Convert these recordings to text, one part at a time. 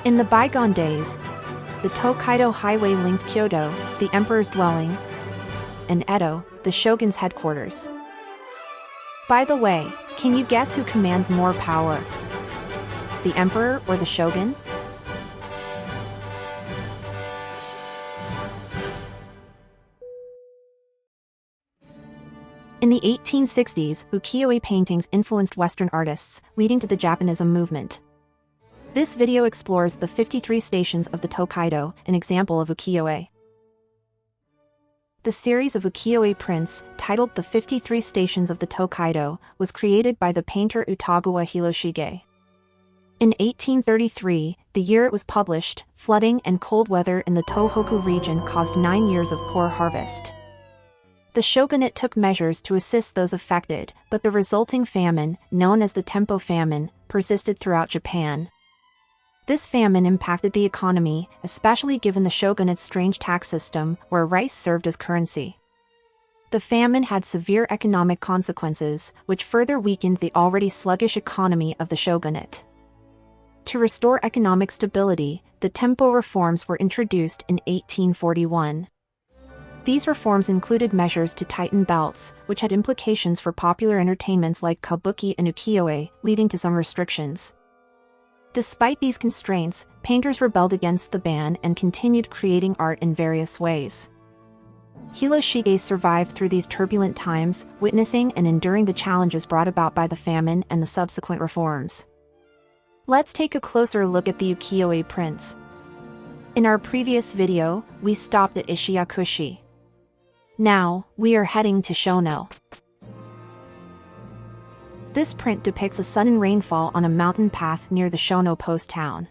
In the bygone days, the Tokaido Highway linked Kyoto, the emperor's dwelling, and Edo, the shogun's headquarters. By the way, can you guess who commands more power? The emperor or the shogun? In the 1860s, ukiyo-e paintings influenced Western artists, leading to the Japanism movement. This video explores the 53 stations of the Tokaido, an example of ukiyo-e. The series of ukiyo-e prints, titled The 53 Stations of the Tokaido, was created by the painter Utagawa Hiroshige. In 1833, the year it was published, flooding and cold weather in the Tohoku region caused 9 years of poor harvest. The shogunate took measures to assist those affected, but the resulting famine, known as the Tempo famine, persisted throughout Japan. This famine impacted the economy, especially given the shogunate's strange tax system, where rice served as currency. The famine had severe economic consequences, which further weakened the already sluggish economy of the shogunate. To restore economic stability, the Tempo reforms were introduced in 1841. These reforms included measures to tighten belts, which had implications for popular entertainments like kabuki and ukiyo-e, leading to some restrictions. Despite these constraints, painters rebelled against the ban and continued creating art in various ways. Hiroshige survived through these turbulent times, witnessing and enduring the challenges brought about by the famine and the subsequent reforms. Let's take a closer look at the ukiyo-e prints. In our previous video, we stopped at Ishiyakushi. Now, we are heading to Shono. This print depicts a sudden rainfall on a mountain path near the Shono post town.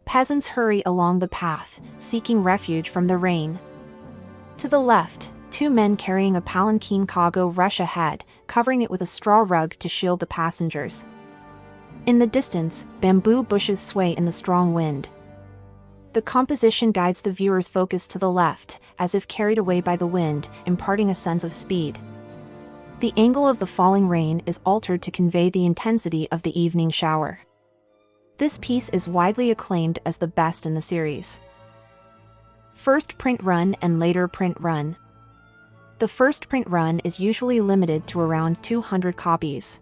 Peasants hurry along the path, seeking refuge from the rain. To the left, 2 men carrying a palanquin cargo rush ahead, covering it with a straw rug to shield the passengers. In the distance, bamboo bushes sway in the strong wind. The composition guides the viewer's focus to the left, as if carried away by the wind, imparting a sense of speed. The angle of the falling rain is altered to convey the intensity of the evening shower. This piece is widely acclaimed as the best in the series. First print run and later print run. The first print run is usually limited to around 200 copies.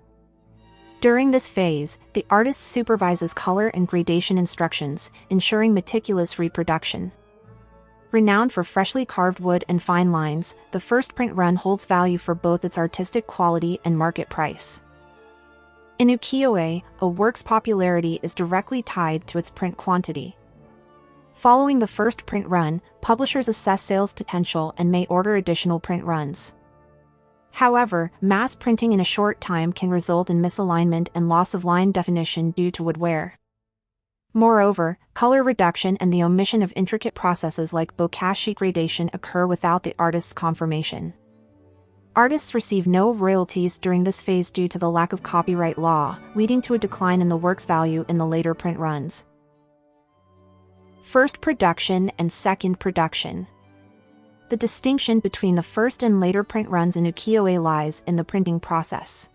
During this phase, the artist supervises color and gradation instructions, ensuring meticulous reproduction. Renowned for freshly carved wood and fine lines, the first print run holds value for both its artistic quality and market price. In ukiyo-e, a work's popularity is directly tied to its print quantity. Following the first print run, publishers assess sales potential and may order additional print runs. However, mass printing in a short time can result in misalignment and loss of line definition due to wood wear. Moreover, color reduction and the omission of intricate processes like bokashi gradation occur without the artist's confirmation. Artists receive no royalties during this phase due to the lack of copyright law, leading to a decline in the work's value in the later print runs. First production and second production. The distinction between the first and later print runs in ukiyo-e lies in the printing process.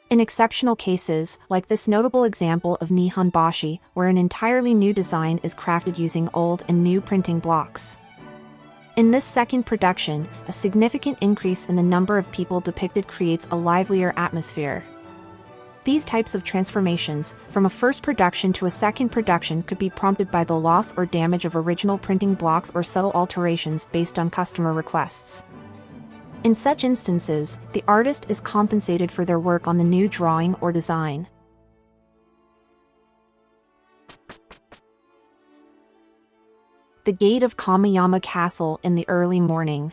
In exceptional cases, like this notable example of Nihon Boshi, where an entirely new design is crafted using old and new printing blocks. In this second production, a significant increase in the number of people depicted creates a livelier atmosphere. These types of transformations, from a first production to a second production, could be prompted by the loss or damage of original printing blocks or subtle alterations based on customer requests. In such instances, the artist is compensated for their work on the new drawing or design. The gate of Kameyama Castle in the early morning.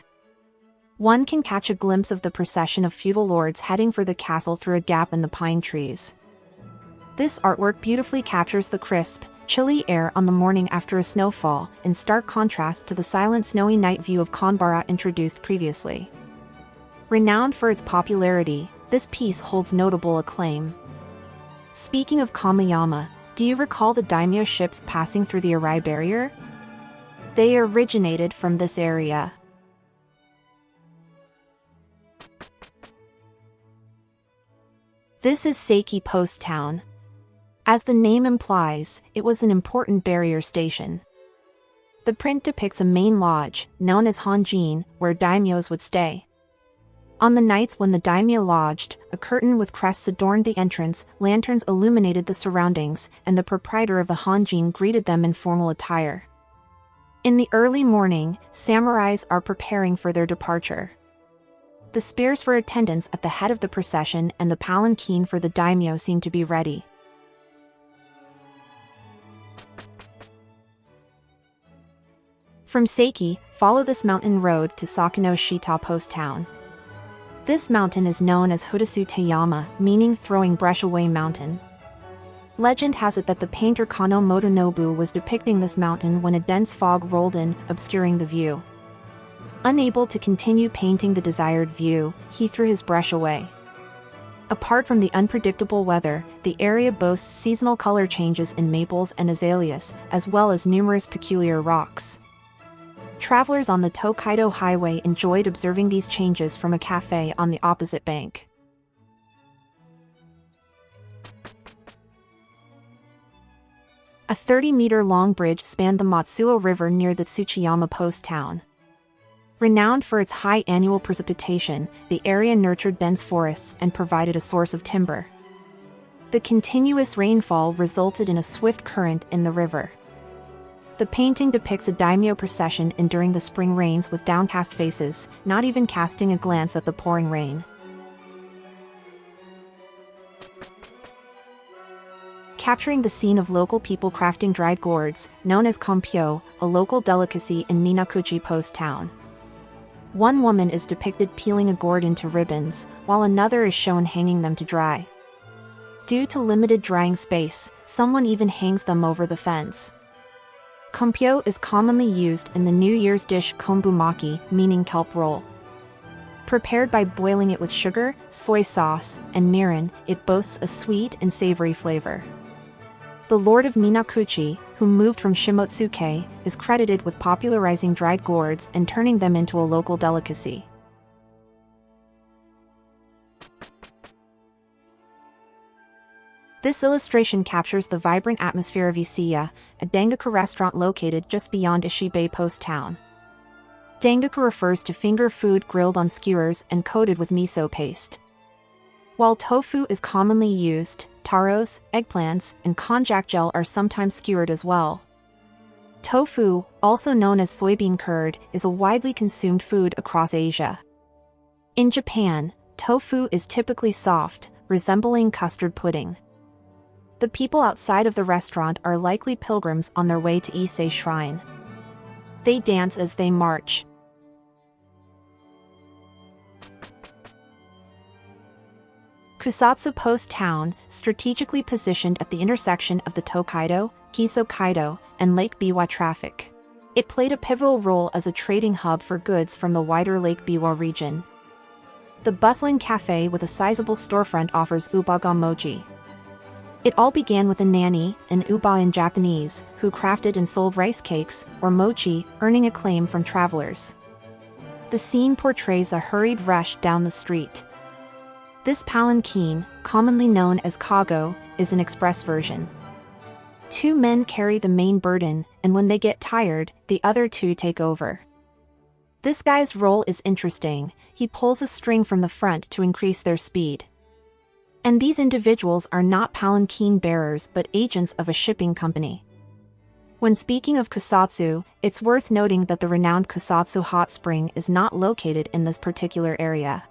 One can catch a glimpse of the procession of feudal lords heading for the castle through a gap in the pine trees. This artwork beautifully captures the crisp, chilly air on the morning after a snowfall, in stark contrast to the silent snowy night view of Kanbara introduced previously. Renowned for its popularity, this piece holds notable acclaim. Speaking of Kameyama, do you recall the daimyo ships passing through the Arai barrier? They originated from this area. This is Seki Post Town. As the name implies, it was an important barrier station. The print depicts a main lodge, known as Hanjin, where daimyos would stay. On the nights when the daimyo lodged, a curtain with crests adorned the entrance, lanterns illuminated the surroundings, and the proprietor of the Hanjin greeted them in formal attire. In the early morning, samurais are preparing for their departure. The spears for attendants at the head of the procession and the palanquin for the daimyo seem to be ready. From Seki, follow this mountain road to Sakanoshita post town. This mountain is known as Tsuchiyama, meaning throwing brush away mountain. Legend has it that the painter Kano Motonobu was depicting this mountain when a dense fog rolled in, obscuring the view. Unable to continue painting the desired view, he threw his brush away. Apart from the unpredictable weather, the area boasts seasonal color changes in maples and azaleas, as well as numerous peculiar rocks. Travelers on the Tokaido Highway enjoyed observing these changes from a cafe on the opposite bank. A 30-meter-long bridge spanned the Matsuo River near the Tsuchiyama post town. Renowned for its high annual precipitation, the area nurtured dense forests and provided a source of timber. The continuous rainfall resulted in a swift current in the river. The painting depicts a daimyo procession enduring the spring rains with downcast faces, not even casting a glance at the pouring rain. Capturing the scene of local people crafting dried gourds, known as kampyo, a local delicacy in Minakuchi post town. One woman is depicted peeling a gourd into ribbons, while another is shown hanging them to dry. Due to limited drying space, someone even hangs them over the fence. Kampyo is commonly used in the New Year's dish konbumaki, meaning kelp roll. Prepared by boiling it with sugar, soy sauce, and mirin, it boasts a sweet and savory flavor. The lord of Minakuchi, who moved from Shimotsuke, is credited with popularizing dried gourds and turning them into a local delicacy. This illustration captures the vibrant atmosphere of Ishibe, a dangaku restaurant located just beyond Ishibe post town. Dangaku refers to finger food grilled on skewers and coated with miso paste. While tofu is commonly used, taros, eggplants, and konjac gel are sometimes skewered as well. Tofu, also known as soybean curd, is a widely consumed food across Asia. In Japan, tofu is typically soft, resembling custard pudding. The people outside of the restaurant are likely pilgrims on their way to Ise Shrine. They dance as they march. Kusatsu Post Town, strategically positioned at the intersection of the Tokaido, Kisokaido, and Lake Biwa traffic. It played a pivotal role as a trading hub for goods from the wider Lake Biwa region. The bustling cafe with a sizable storefront offers ubaga mochi. It all began with a nanny, an uba in Japanese, who crafted and sold rice cakes, or mochi, earning acclaim from travelers. The scene portrays a hurried rush down the street. This palanquin, commonly known as kago, is an express version. Two men carry the main burden, and when they get tired, the other two take over. This guy's role is interesting. He pulls a string from the front to increase their speed. And these individuals are not palanquin bearers but agents of a shipping company. When speaking of Kusatsu, it's worth noting that the renowned Kusatsu hot spring is not located in this particular area.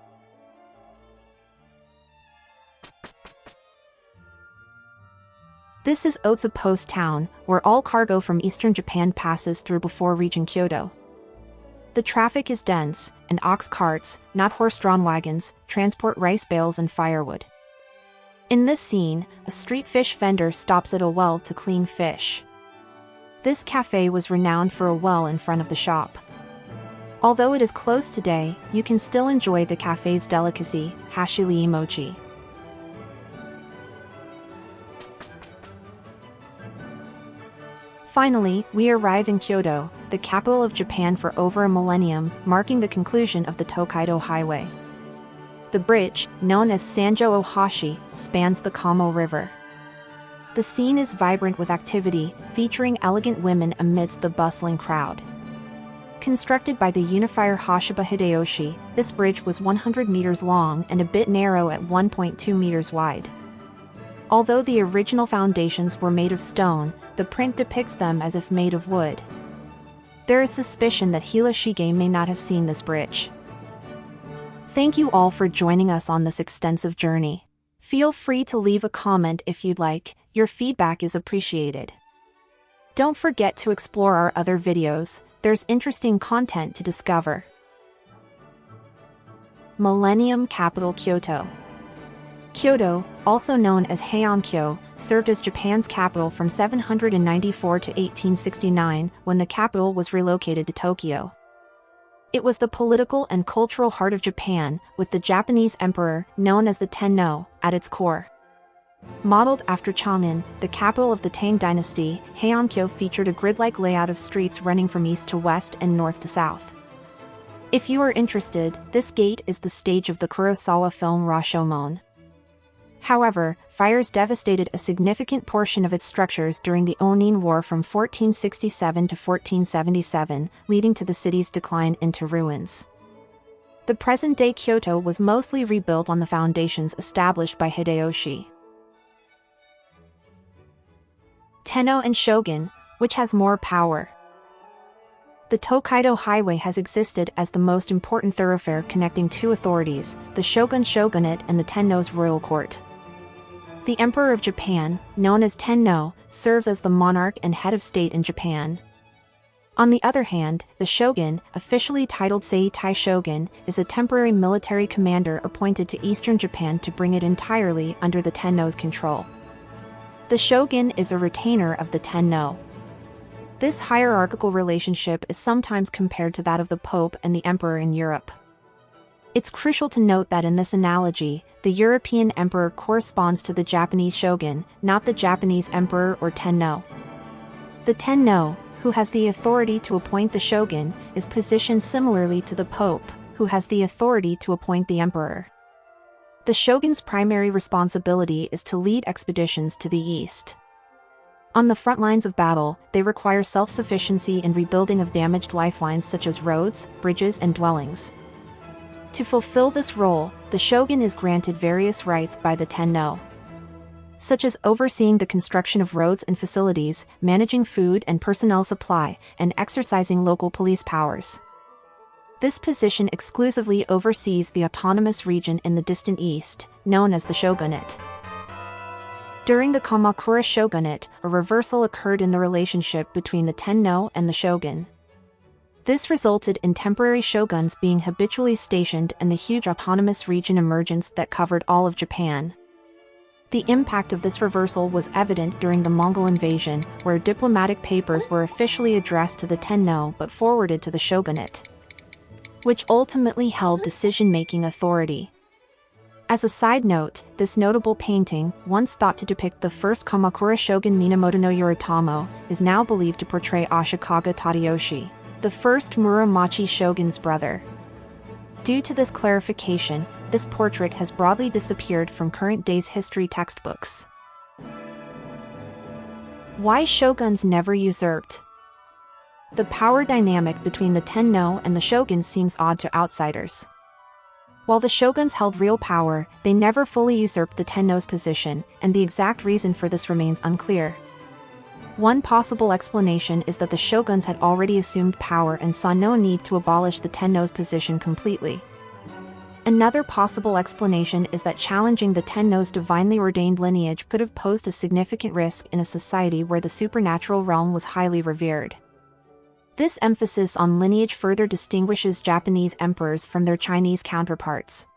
This is Ōtsu Post Town, where all cargo from eastern Japan passes through before reaching Kyoto. The traffic is dense, and ox carts, not horse-drawn wagons, transport rice bales and firewood. In this scene, a street fish vendor stops at a well to clean fish. This cafe was renowned for a well in front of the shop. Although it is closed today, you can still enjoy the cafe's delicacy, hashiri mochi. Finally, we arrive in Kyoto, the capital of Japan for over a millennium, marking the conclusion of the Tokaido Highway. The bridge, known as Sanjo Ohashi, spans the Kamo River. The scene is vibrant with activity, featuring elegant women amidst the bustling crowd. Constructed by the unifier Hashiba Hideyoshi, this bridge was 100 meters long and a bit narrow at 1.2 meters wide. Although the original foundations were made of stone, the print depicts them as if made of wood. There is suspicion that Hiroshige may not have seen this bridge. Thank you all for joining us on this extensive journey. Feel free to leave a comment if you'd like, your feedback is appreciated. Don't forget to explore our other videos, there's interesting content to discover. Millennium capital Kyoto. Kyoto, also known as Heian-kyo, served as Japan's capital from 794 to 1869, when the capital was relocated to Tokyo. It was the political and cultural heart of Japan, with the Japanese emperor, known as the Tenno, at its core. Modeled after Chang'an, the capital of the Tang dynasty, Heian-kyo featured a grid-like layout of streets running from east to west and north to south. If you are interested, this gate is the stage of the Kurosawa film Rashomon. However, fires devastated a significant portion of its structures during the Onin War from 1467 to 1477, leading to the city's decline into ruins. The present-day Kyoto was mostly rebuilt on the foundations established by Hideyoshi. Tenno and Shogun, which has more power. The Tokaido Highway has existed as the most important thoroughfare connecting two authorities, the Shogun's shogunate and the Tenno's royal court. The Emperor of Japan, known as Tenno, serves as the monarch and head of state in Japan. On the other hand, the shogun, officially titled Seitai Shogun, is a temporary military commander appointed to eastern Japan to bring it entirely under the Tenno's control. The shogun is a retainer of the Tenno. This hierarchical relationship is sometimes compared to that of the Pope and the Emperor in Europe. It's crucial to note that in this analogy, the European emperor corresponds to the Japanese shogun, not the Japanese emperor or Tenno. The Tenno, who has the authority to appoint the shogun, is positioned similarly to the Pope, who has the authority to appoint the emperor. The shogun's primary responsibility is to lead expeditions to the east. On the front lines of battle, they require self-sufficiency and rebuilding of damaged lifelines such as roads, bridges, and dwellings. To fulfill this role, the shogun is granted various rights by the Tenno, such as overseeing the construction of roads and facilities, managing food and personnel supply, and exercising local police powers. This position exclusively oversees the autonomous region in the distant east, known as the shogunate. During the Kamakura shogunate, a reversal occurred in the relationship between the Tenno and the shogun. This resulted in temporary shoguns being habitually stationed and the huge autonomous region emergence that covered all of Japan. The impact of this reversal was evident during the Mongol invasion, where diplomatic papers were officially addressed to the Tenno but forwarded to the shogunate, which ultimately held decision-making authority. As a side note, this notable painting, once thought to depict the first Kamakura shogun Minamoto no Yoritomo, is now believed to portray Ashikaga Tadayoshi, the first Muromachi shogun's brother. Due to this clarification, this portrait has broadly disappeared from current day's history textbooks. Why shoguns never usurped? The power dynamic between the Tenno and the shoguns seems odd to outsiders. While the shoguns held real power, they never fully usurped the Tenno's position, and the exact reason for this remains unclear. One possible explanation is that the shoguns had already assumed power and saw no need to abolish the Tenno's position completely. Another possible explanation is that challenging the Tenno's divinely ordained lineage could have posed a significant risk in a society where the supernatural realm was highly revered. This emphasis on lineage further distinguishes Japanese emperors from their Chinese counterparts.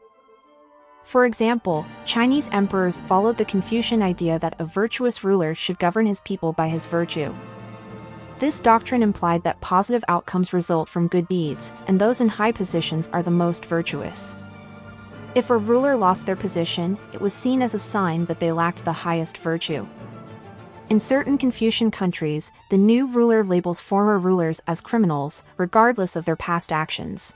For example, Chinese emperors followed the Confucian idea that a virtuous ruler should govern his people by his virtue. This doctrine implied that positive outcomes result from good deeds, and those in high positions are the most virtuous. If a ruler lost their position, it was seen as a sign that they lacked the highest virtue. In certain Confucian countries, the new ruler labels former rulers as criminals, regardless of their past actions.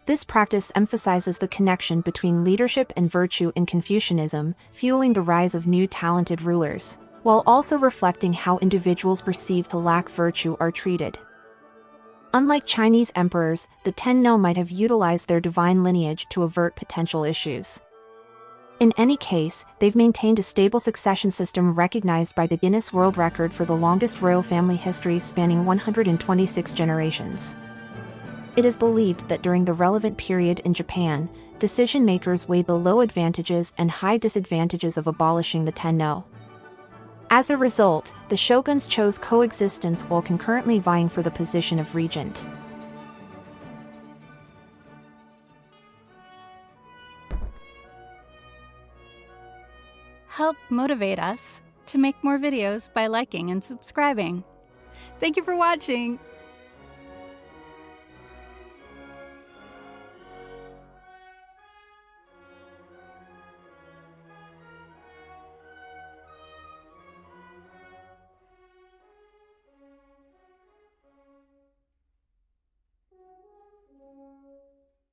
This practice emphasizes the connection between leadership and virtue in Confucianism, fueling the rise of new talented rulers. while also reflecting how individuals perceived to lack virtue are treated. Unlike Chinese emperors, the Tenno might have utilized their divine lineage to avert potential issues. In any case, they've maintained a stable succession system recognized by the Guinness World Record for the longest royal family history spanning 126 generations. It is believed that during the relevant period in Japan, decision-makers weighed the low advantages and high disadvantages of abolishing the Tenno. As a result, the shoguns chose coexistence while concurrently vying for the position of regent. Help motivate us to make more videos by liking and subscribing. Thank you for watching!